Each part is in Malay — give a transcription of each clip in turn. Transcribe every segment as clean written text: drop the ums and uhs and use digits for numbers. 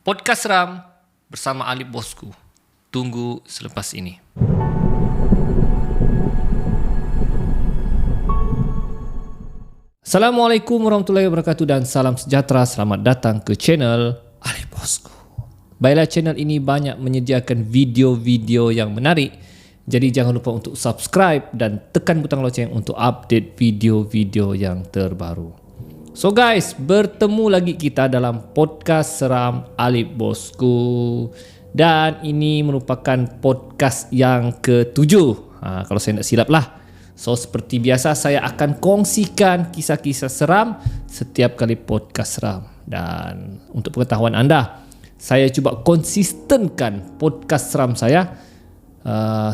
Podcast Seram bersama Alip Bosku. Tunggu selepas ini. Assalamualaikum warahmatullahi wabarakatuh dan salam sejahtera. Selamat datang ke channel Alip Bosku. Baiklah, channel ini banyak menyediakan video-video yang menarik. Jadi jangan lupa untuk subscribe dan tekan butang loceng untuk update video-video yang terbaru. So guys, bertemu lagi kita dalam podcast Seram Alip Bosku. Dan ini merupakan podcast yang ke-7 kalau saya tak silap lah. So seperti biasa saya akan kongsikan kisah-kisah seram setiap kali podcast seram. Dan untuk pengetahuan anda, saya cuba konsistenkan podcast seram saya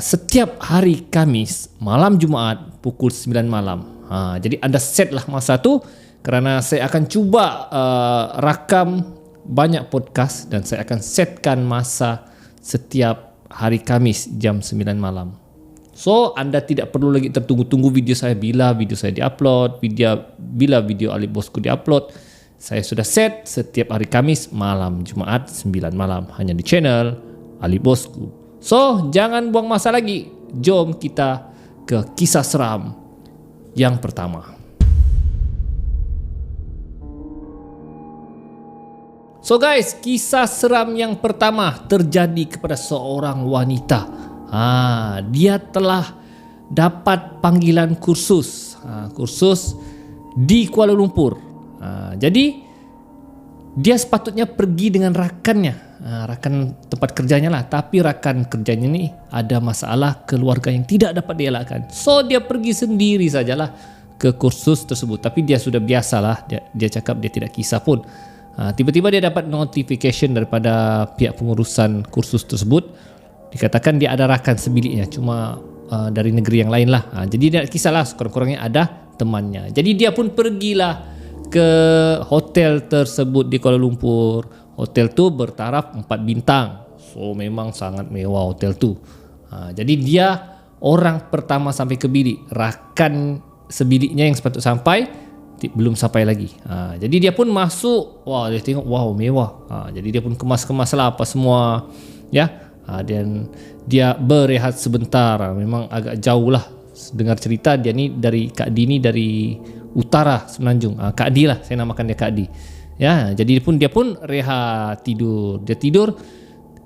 setiap hari Khamis malam Jumaat pukul 9 malam. Jadi anda set lah masa tu, kerana saya akan cuba rakam banyak podcast dan saya akan setkan masa setiap hari Khamis jam 9 malam. So anda tidak perlu lagi tertunggu-tunggu video saya bila video saya diupload, bila video Alip Bosku diupload. Saya sudah set setiap hari Khamis malam Jumaat 9 malam hanya di channel Alip Bosku. So jangan buang masa lagi, jom kita ke kisah seram yang pertama. So guys, kisah seram yang pertama terjadi kepada seorang wanita. Dia telah dapat panggilan kursus di Kuala Lumpur. Jadi dia sepatutnya pergi dengan rakannya, rakan tempat kerjanya lah. Tapi rakan kerjanya ni ada masalah keluarga yang tidak dapat dielakkan. So dia pergi sendiri sajalah ke kursus tersebut. Tapi dia sudah biasalah, dia cakap dia tidak kisah pun. Tiba-tiba dia dapat notification daripada pihak pengurusan kursus tersebut. Dikatakan dia ada rakan sebiliknya, cuma dari negeri yang lain lah. Jadi dia kisahlah sekurang-kurangnya ada temannya. Jadi dia pun pergilah ke hotel tersebut di Kuala Lumpur. Hotel tu bertaraf 4 bintang. So memang sangat mewah hotel tu. Jadi dia orang pertama sampai ke bilik. Rakan sebiliknya yang sepatut sampai belum sampai lagi. Jadi dia pun masuk. Wah, dia tengok, wow, mewah. Jadi dia pun kemas-kemas lah apa semua, ya. Dan dia berehat sebentar. Memang agak jauh lah. Dengar cerita dia ni dari Kak Di ni dari utara Semenanjung. Kak Di lah, saya namakan dia Kak Di. Ya, jadi dia pun rehat, tidur. Dia tidur.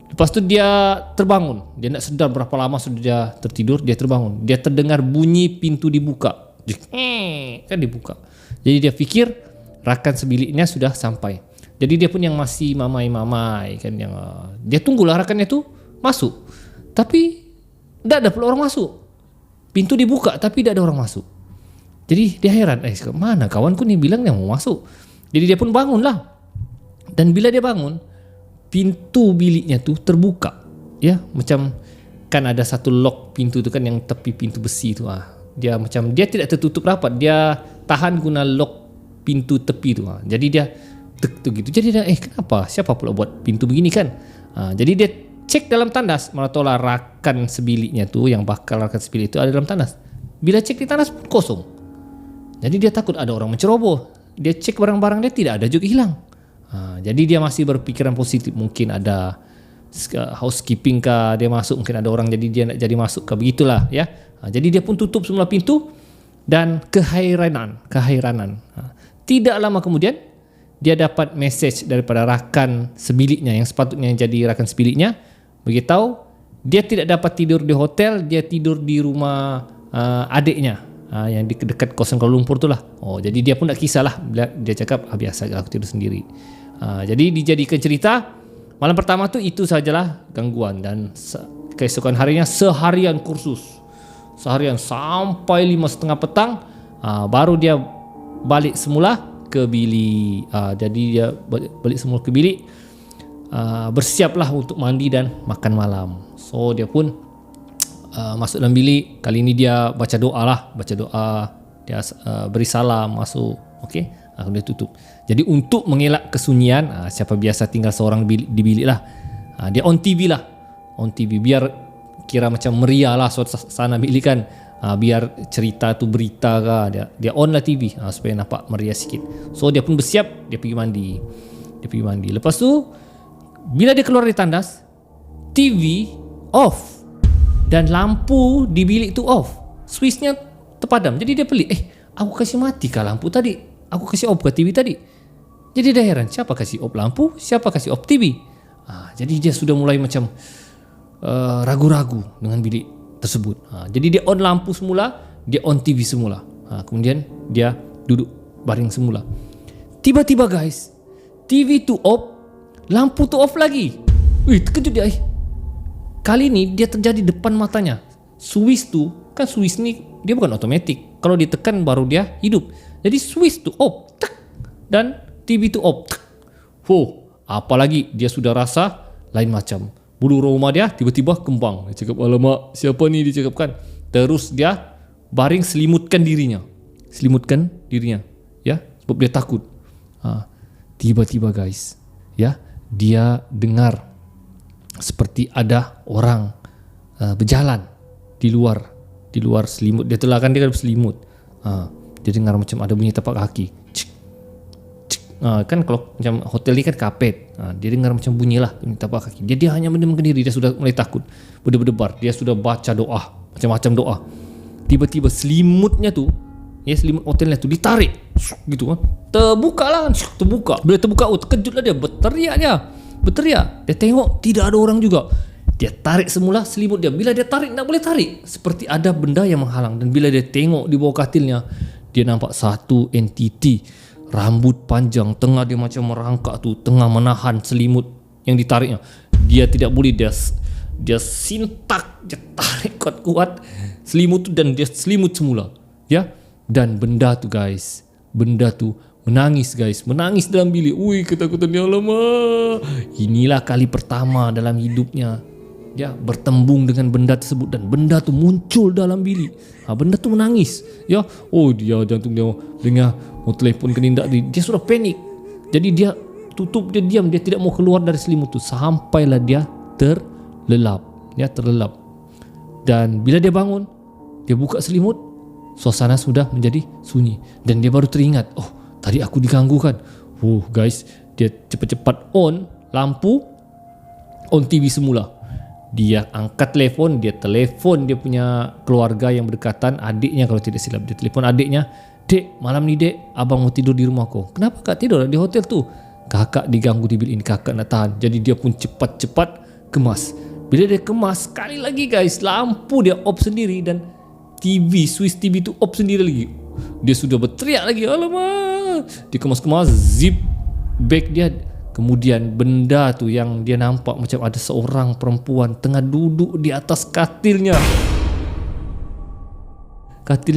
Lepas tu dia terbangun. Dia nak sedar berapa lama sudah dia tertidur. Dia terbangun. Dia terdengar bunyi pintu dibuka. Kan dibuka. Jadi dia fikir rakan sebiliknya sudah sampai. Jadi dia pun yang masih mamai-mamai kan, yang dia tunggulah rakannya tu masuk. Tapi tak ada pula orang masuk. Pintu dibuka tapi tak ada orang masuk. Jadi dia heran, mana kawanku ni bilang dia mau masuk. Jadi dia pun bangunlah. Dan bila dia bangun, pintu biliknya tu terbuka. Ya, macam kan ada satu lock pintu tu kan, yang tepi pintu besi tu. Dia macam dia tidak tertutup rapat, dia tahan guna lock pintu tepi tu. Jadi dia tek tu gitu. Jadi dia kenapa? Siapa pula buat pintu begini kan? Jadi dia cek dalam tandas, mana tahu lah rakan sebiliknya tu, yang bakal rakan sebilik itu ada dalam tandas. Bila cek di tandas pun kosong. Jadi dia takut ada orang menceroboh. Dia cek barang-barang dia, tidak ada juga hilang. Jadi dia masih berpikiran positif, mungkin ada housekeeping kah dia masuk, mungkin ada orang jadi dia nak jadi masuk kah, begitulah ya. Jadi dia pun tutup semua pintu. Dan kehairanan. Tidak lama kemudian dia dapat mesej daripada rakan sebiliknya, yang sepatutnya jadi rakan sebiliknya, beritahu dia tidak dapat tidur di hotel, dia tidur di rumah adiknya yang di dekat kawasan Kuala Lumpur tu lah. Jadi dia pun tak kisahlah. Dia cakap biasa aku tidur sendiri. Jadi dijadikan cerita. Malam pertama tu itu sajalah gangguan. Dan keesokan harinya seharian kursus. Seharian sampai 5:30 petang, baru dia balik semula ke bilik. Jadi dia balik semula ke bilik, bersiaplah untuk mandi dan makan malam. So dia pun masuk dalam bilik. Kali ini dia baca doa, dia beri salam, masuk. Okey, dia tutup. Jadi untuk mengelak kesunyian, siapa biasa tinggal seorang di bilik lah, dia on TV biar kira macam meriah lah suasana bilik kan. biar cerita tu berita kah, dia on lah TV supaya nampak meriah sikit. So dia pun bersiap, dia pergi mandi. Lepas tu Bila dia keluar dari tandas, TV off dan lampu di bilik tu off. Switchnya terpadam. Jadi dia pelik, aku kasih mati kah lampu tadi? Aku kasih off ke TV tadi? Jadi dia heran, siapa kasih off lampu? Siapa kasih off TV? Jadi dia sudah mulai macam ragu-ragu dengan bilik tersebut. Jadi dia on lampu semula, dia on TV semula. Kemudian dia duduk baring semula. Tiba-tiba guys, TV tu off, lampu tu off lagi. Terkejut dia. Kali ni dia terjadi depan matanya. Switch tu, kan switch ni dia bukan otomatik. Kalau ditekan baru dia hidup. Jadi switch tu off, dan TV tu off. Apalagi dia sudah rasa lain macam. Bulu rumah dia tiba-tiba kembang. Dia cakap, alamak, siapa ni, dia cakap kan. Terus dia baring selimutkan dirinya. Ya, sebab dia takut. Tiba-tiba guys, ya, dia dengar seperti ada orang berjalan di luar selimut. Dia telah kan, dia kan berselimut. Dia dengar macam ada bunyi tapak kaki. Kan kalau macam hotel ni kan kapet. Dia dengar macam bunyi lah bunyi tapak kaki. Dia hanya mendiamkan diri. Dia sudah mulai takut, berdebar. Dia sudah baca doa, macam-macam doa. Tiba-tiba selimutnya tu, ya, selimut hotelnya tu ditarik gitu kan. Terbuka. Bila terbuka, terkejutlah dia, berteriak. Dia tengok tidak ada orang juga. Dia tarik semula selimut dia. Bila dia tarik, tak boleh tarik, seperti ada benda yang menghalang. Dan bila dia tengok di bawah katilnya, dia nampak satu entiti, rambut panjang, tengah dia macam merangkak tu, tengah menahan selimut yang ditariknya. Dia tidak boleh, dia sintak, dia tarik kuat-kuat selimut tu dan dia selimut semula, ya. Dan benda tu menangis guys, menangis dalam bilik. Ketakutan dia, lama. Inilah kali pertama dalam hidupnya, ya, bertembung dengan benda tersebut, dan benda tu muncul dalam bilik. Benda tu menangis, ya. Dia jantung dia dengar mau telefon ke nindak dia sudah panik. Jadi dia tutup, dia diam, dia tidak mau keluar dari selimut tu sampailah dia terlelap. Dan bila dia bangun, dia buka selimut, suasana sudah menjadi sunyi, dan dia baru teringat, tadi aku diganggu kan. Guys, dia cepat-cepat on lampu, on TV semula. Dia angkat telefon, dia telefon dia punya keluarga yang berdekatan, adiknya kalau tidak silap. Dia telefon adiknya, "Dek, malam ni dek, abang mau tidur di rumah kau." "Kenapa kak tidur di hotel tu?" "Kakak diganggu di bilik ini, kakak nak tahan." Jadi dia pun cepat-cepat kemas. Bila dia kemas, sekali lagi guys, lampu dia off sendiri dan switch TV tu off sendiri lagi. Dia sudah berteriak lagi, alamak. Dia kemas-kemas, zip bag dia. Kemudian benda tu yang dia nampak macam ada seorang perempuan tengah duduk di atas katilnya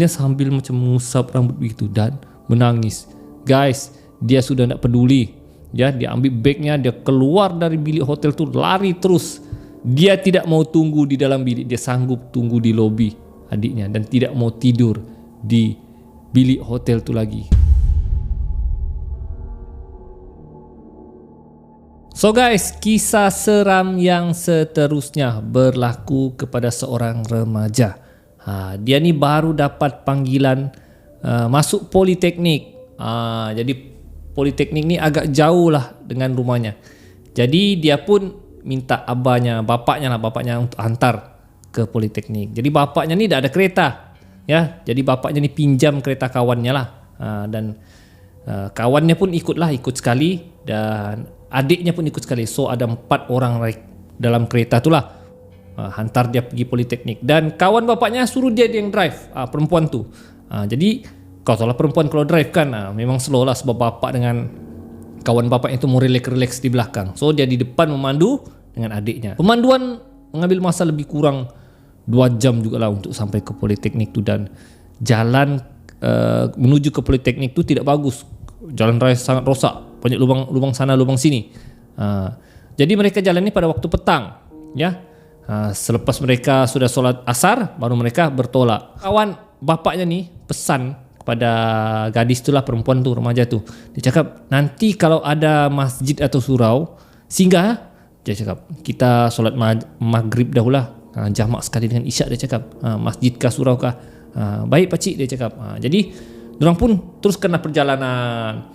sambil macam mengusap rambut begitu dan menangis. Guys, dia sudah tak peduli. Ya, dia ambil bagnya, dia keluar dari bilik hotel tu, lari terus. Dia tidak mau tunggu di dalam bilik, dia sanggup tunggu di lobi adiknya dan tidak mau tidur di bilik hotel tu lagi. So guys, kisah seram yang seterusnya berlaku kepada seorang remaja. Dia ni baru dapat panggilan masuk politeknik. Jadi politeknik ni agak jauh lah dengan rumahnya. Jadi dia pun minta bapaknya untuk hantar ke politeknik. Jadi bapaknya ni dah ada kereta, ya. Jadi bapaknya ni pinjam kereta kawannya lah, dan kawannya pun ikut sekali dan adiknya pun ikut sekali. So ada 4 orang dalam kereta tu lah, hantar dia pergi politeknik. Dan kawan bapaknya suruh dia yang drive, perempuan tu. Jadi kau tahu lah perempuan kalau drive kan memang slow lah, sebab bapak dengan kawan bapak itu mau relax di belakang. So dia di depan memandu dengan adiknya. Pemanduan mengambil masa lebih kurang 2 jam juga lah untuk sampai ke politeknik tu. Dan jalan menuju ke politeknik tu tidak bagus. Jalan raya sangat rosak, banyak lubang sana lubang sini. Jadi mereka jalan ni pada waktu petang, ya. Selepas mereka sudah solat asar, baru mereka bertolak. Kawan bapaknya ni pesan kepada gadis tu lah, perempuan tu, remaja tu. Dia cakap, nanti kalau ada masjid atau surau, singgah. Dia cakap, kita solat maghrib dahulah, jamak sekali dengan isyak. Dia cakap, masjid kah surau kah? Baik pakcik, dia cakap. Jadi dorang pun terus kena perjalanan.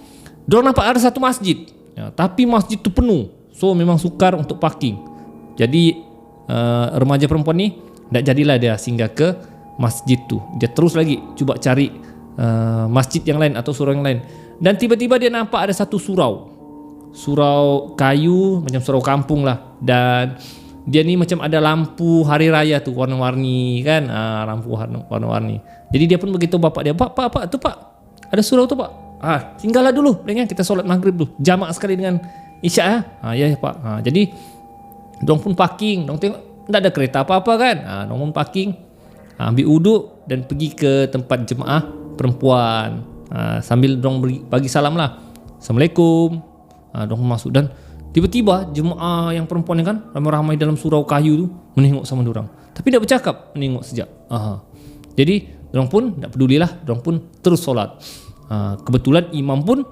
Dorang nampak ada satu masjid, ya, tapi masjid tu penuh, So memang sukar untuk parking. Jadi remaja perempuan ni tak jadilah dia singgah ke masjid tu. Dia terus lagi cuba cari masjid yang lain atau surau yang lain. Dan tiba-tiba dia nampak ada satu surau kayu, macam surau kampung lah. Dan dia ni macam ada lampu hari raya tu warna-warni kan, lampu warna-warni. Jadi dia pun beritahu bapak dia, Pak tu Pak, ada surau tu Pak. Tinggallah dulu, kita solat maghrib dulu, jamak sekali dengan isyak ya Pak. Jadi dong pun parking, dong tengok tak ada kereta apa-apa kan. Dong pun parking, ambil uduk dan pergi ke tempat jemaah perempuan. Sambil dong bagi salam lah, Assalamualaikum. Dong masuk dan tiba-tiba jemaah yang perempuan ni kan ramai-ramai dalam surau kayu tu menengok sama dorang, tapi tak bercakap, menengok sejak. Jadi dorang pun tak pedulilah, dorang pun terus solat. Kebetulan imam pun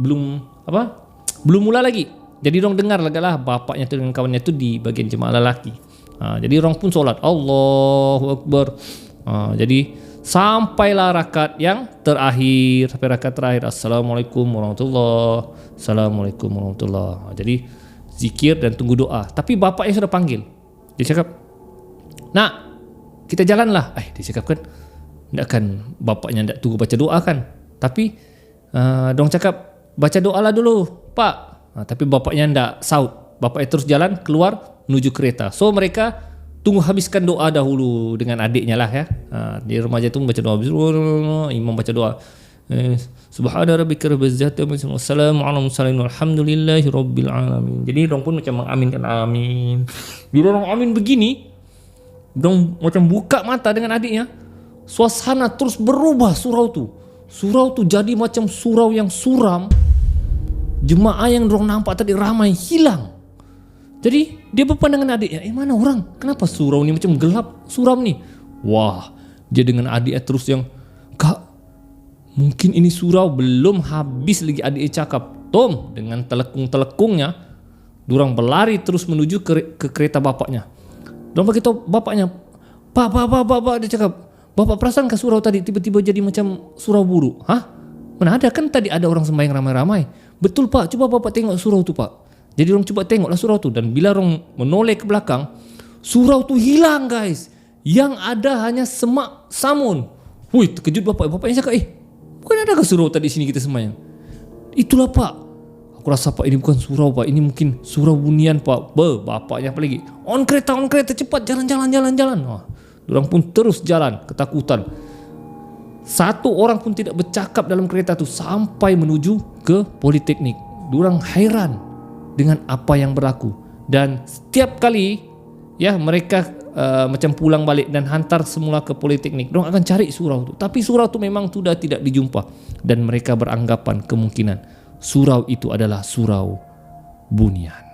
belum mula lagi. Jadi dorang dengar lagalah bapaknya tu dengan kawannya tu di bagian jemaah lelaki. Jadi orang pun solat, Allahu Akbar. Jadi sampailah rakaat yang terakhir, Assalamualaikum warahmatullahi. Assalamualaikum warahmatullahi. Jadi zikir dan tunggu doa. Tapi bapaknya sudah panggil. Dia cakap, nak, kita jalanlah. Dia cakap kan, tak kan bapaknya tak tunggu baca doa kan. Tapi dong cakap, baca doa lah dulu Pak. Tapi bapaknya tak saut. Bapaknya terus jalan keluar menuju kereta. So mereka tunggu habiskan doa dahulu dengan adiknya lah ya. Di remaja tu baca doa, imam baca doa, Subhana rabbika rabbil izzati amma yasifun, wassalamu ala mursalin walhamdulillahi rabbil alamin. Jadi dong pun macam mengaminkan amin. Bila orang amin begini, dong macam buka mata dengan adiknya, suasana terus berubah. Surau tu jadi macam surau yang suram. Jemaah yang dong nampak tadi ramai hilang. Jadi dia berpandangan adiknya, mana orang? Kenapa surau ni macam gelap, suram ni? Wah, dia dengan adiknya terus yang, Kak, mungkin ini surau. Belum habis lagi adiknya cakap, Tom, dengan telekung-telekungnya, dorang berlari terus menuju ke kereta bapaknya. Dorang beritahu bapaknya, Pak, dia cakap, Bapak perasan ke surau tadi tiba-tiba jadi macam surau buruk? Mana ada, kan tadi ada orang sembahyang ramai-ramai. Betul Pak, coba Bapak tengok surau tu Pak. Jadi orang coba tengoklah surau tu, dan bila orang menoleh ke belakang, surau tu hilang guys. Yang ada hanya semak samun. Terkejut bapaknya cakap, bukan ada ke surau tadi sini kita sembahyang? Itulah Pak. Aku rasa Pak ini bukan surau Pak, ini mungkin surau bunian Pak. Bapaknya apa lagi? On kereta cepat, jalan. Orang pun terus jalan ketakutan. Satu orang pun tidak bercakap dalam kereta tu sampai menuju ke Politeknik. Orang heran dengan apa yang berlaku, dan setiap kali ya mereka macam pulang balik dan hantar semula ke Politeknik, mereka akan cari surau tu, tapi surau tu memang sudah tidak dijumpa, dan mereka beranggapan kemungkinan surau itu adalah surau bunian.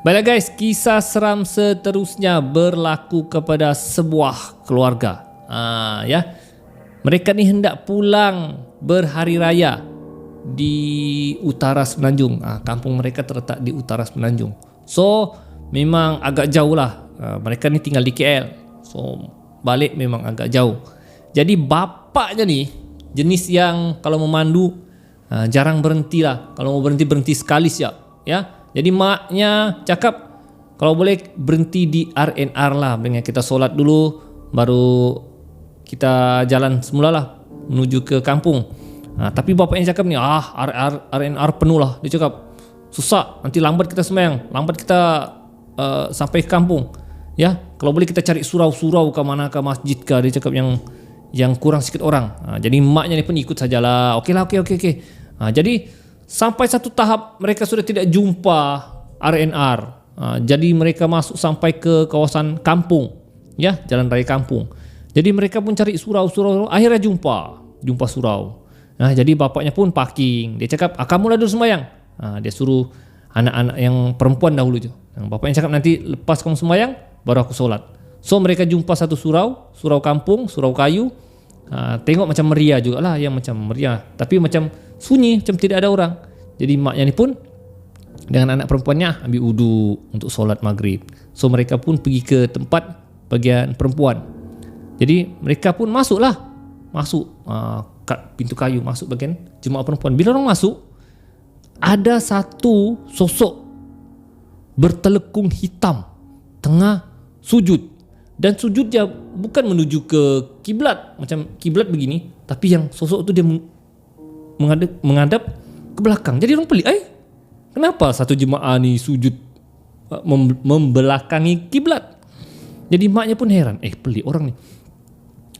Baiklah guys, kisah seram seterusnya berlaku kepada sebuah keluarga. Ya, mereka ni hendak pulang berhari raya di utara Semenanjung. Kampung mereka terletak di utara Semenanjung. So memang agak jauh lah. Mereka ni tinggal di KL. So balik memang agak jauh. Jadi bapaknya ni jenis yang kalau memandu jarang berhenti lah. Kalau mau berhenti sekali siap. Ya. Jadi maknya cakap kalau boleh berhenti di R&R lah. Dengan kita solat dulu, baru kita jalan semula lah menuju ke kampung. Tapi bapaknya cakap ni, R&R penuh lah. Dia cakap susah, nanti lambat kita sembahyang, lambat kita sampai ke kampung. Ya, kalau boleh kita cari surau-surau ke mana, ke masjid ke. Dia cakap yang kurang sikit orang. Jadi maknya ni pun ikut sajalah. Okey. Jadi sampai satu tahap mereka sudah tidak jumpa R&R. Jadi mereka masuk sampai ke kawasan kampung, ya, jalan raya kampung. Jadi mereka pun cari surau-surau, akhirnya jumpa surau. Jadi bapaknya pun parking. Dia cakap, kamulah dulu sembahyang. Dia suruh anak-anak yang perempuan dahulu je. Bapaknya cakap, nanti lepas kamu sembahyang baru aku solat. So mereka jumpa satu surau kampung, surau kayu. Tengok macam meriah jugalah, yang macam meriah, tapi macam sunyi, macam tidak ada orang. Jadi maknya ni pun dengan anak perempuannya ambil wudu untuk solat maghrib. So mereka pun pergi ke tempat bagian perempuan. Jadi mereka pun masuklah masuk pintu kayu masuk bagian jemaah perempuan. Bila orang masuk, ada satu sosok bertelekung hitam tengah sujud, dan sujud dia bukan menuju ke kiblat macam kiblat begini, tapi yang sosok tu dia menghadap ke belakang. Jadi orang pelik, kenapa satu jemaah ni sujud membelakangi kiblat? Jadi maknya pun heran, pelik orang ni.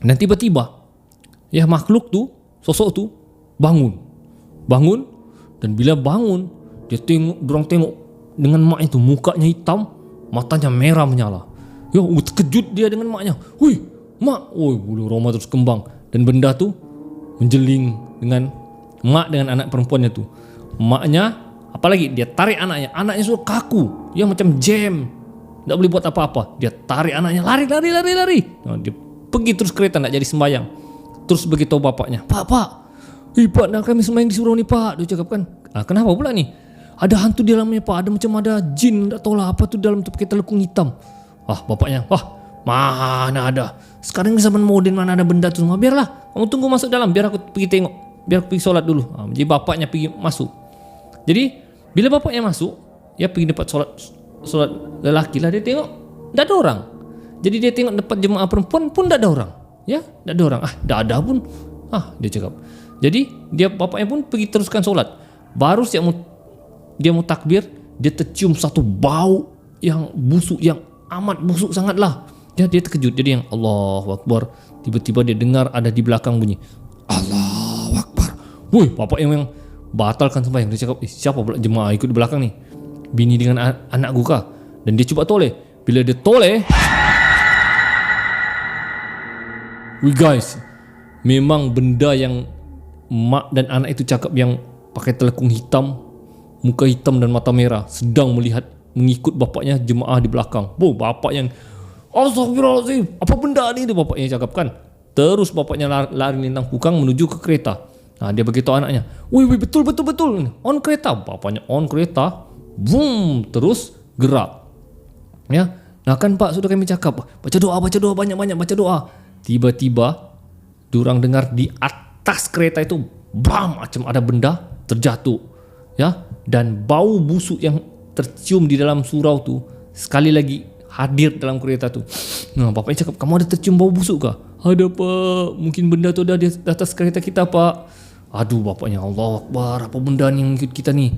Dan tiba-tiba makhluk tu, sosok tu bangun, dan bila bangun dorang tengok dengan maknya tu, mukanya hitam, matanya merah menyala. Terkejut dia dengan maknya. Mak, bulu roma terus kembang, dan benda tu menjeling dengan mak dengan anak perempuannya tu. Maknya apalagi dia tarik anaknya sudah kaku, macam jam, tak boleh buat apa-apa. Dia tarik anaknya, lari. Dia pergi terus kereta, nak jadi sembahyang. Terus beritahu bapaknya, Pak, nak kami sembahyang di surau ni, Pak. Dia cakap kan, kenapa pula ni? Ada hantu di dalamnya, Pak. Ada macam ada jin, tak tahulah apa tu dalam tu pakai telekung hitam. Bapaknya, mana ada. Sekarang ni zaman moden, mana ada benda tu semua. Biarlah, kamu tunggu masuk dalam, biar aku pergi tengok. Biar aku pergi solat dulu. Jadi bapaknya pergi masuk. Jadi bila bapaknya masuk, dia pergi dapat solat lelaki lah. Dia tengok tak ada orang. Jadi dia tengok depan jemaah perempuan pun tak ada orang. Tak ada orang. Tak ada pun. Dia cakap. Jadi bapaknya pun pergi teruskan solat. Baru siap dia mau takbir, dia tercium satu bau yang busuk, yang amat busuk sangatlah. Dia terkejut. Jadi yang Allahu Akbar, tiba-tiba dia dengar ada di belakang bunyi Allahu Akbar. Bapak yang batalkan sembahyang. Dia cakap, siapa pula jemaah ikut di belakang ni? Bini dengan anak gua kah? Dan dia cuba toleh. Bila dia toleh, guys, memang benda yang mak dan anak itu cakap, yang pakai telekung hitam, muka hitam dan mata merah, sedang mengikut bapaknya jemaah di belakang. Bapak yang astagfirullahaladzim, apa benda ni? Dia bapaknya cakap kan. Terus bapaknya lari lintang pukang menuju ke kereta. Dia beritahu anaknya, betul. On kereta. Bapaknya on kereta, boom, terus gerak. Kan Pak, sudah kami cakap, baca doa, banyak-banyak baca doa. Tiba-tiba diorang dengar di atas kereta itu, bam, macam ada benda terjatuh. Dan bau busuk yang tercium di dalam surau tu sekali lagi hadir dalam kereta tu. Bapaknya cakap, kamu ada tercium bau busuk kah? Ada, Pak. Mungkin benda tu ada di atas kereta kita, Pak. Bapaknya, Allahu Akbar, apa benda ni yang ikut kita ni?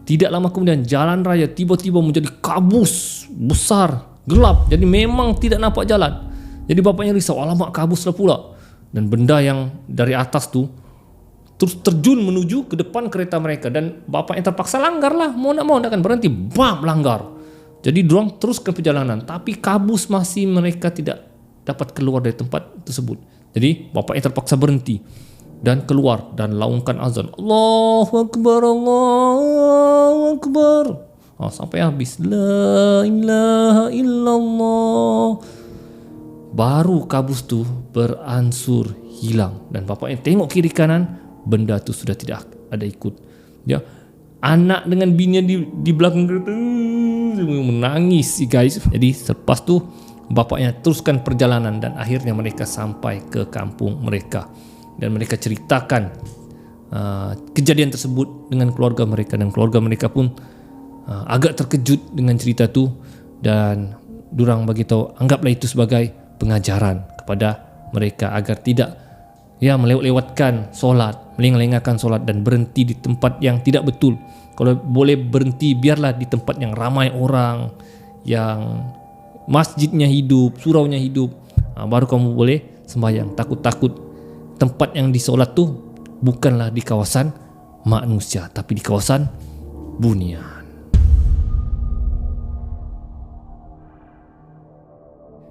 Tidak lama kemudian jalan raya tiba-tiba menjadi kabus besar, gelap. Jadi memang tidak nampak jalan. Jadi bapaknya risau, alamak, kabuslah pula. Dan benda yang dari atas tu terus terjun menuju ke depan kereta mereka, dan bapaknya terpaksa langgar lah. Mau nak kan berhenti, bam, langgar. Jadi dorang teruskan perjalanan, tapi kabus masih, mereka tidak dapat keluar dari tempat tersebut. Jadi bapaknya terpaksa berhenti dan keluar dan laungkan azan, Allahu Akbar, Allahu Akbar, sampai habis, la ilaha illallah. Baru kabus tu beransur hilang, dan bapaknya tengok kiri kanan, benda tu sudah tidak ada ikut. Anak dengan bininya di belakang kereta menangis, guys. Jadi selepas tu bapaknya teruskan perjalanan, dan akhirnya mereka sampai ke kampung mereka, dan mereka ceritakan kejadian tersebut dengan keluarga mereka, dan keluarga mereka pun agak terkejut dengan cerita tu, dan durang bagi tahu, anggaplah itu sebagai pengajaran kepada mereka agar tidak melewatkan solat, melengah-lengahkan solat, dan berhenti di tempat yang tidak betul. Kalau boleh berhenti, biarlah di tempat yang ramai orang, yang masjidnya hidup, suraunya hidup, baru kamu boleh sembahyang. Takut-takut tempat yang disolat tu bukanlah di kawasan manusia, tapi di kawasan bunyan.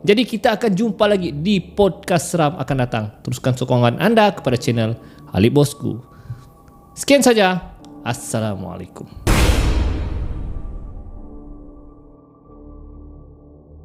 Jadi kita akan jumpa lagi di podcast seram akan datang. Teruskan sokongan anda kepada channel Halib Bosku. Sekian saja. Assalamualaikum.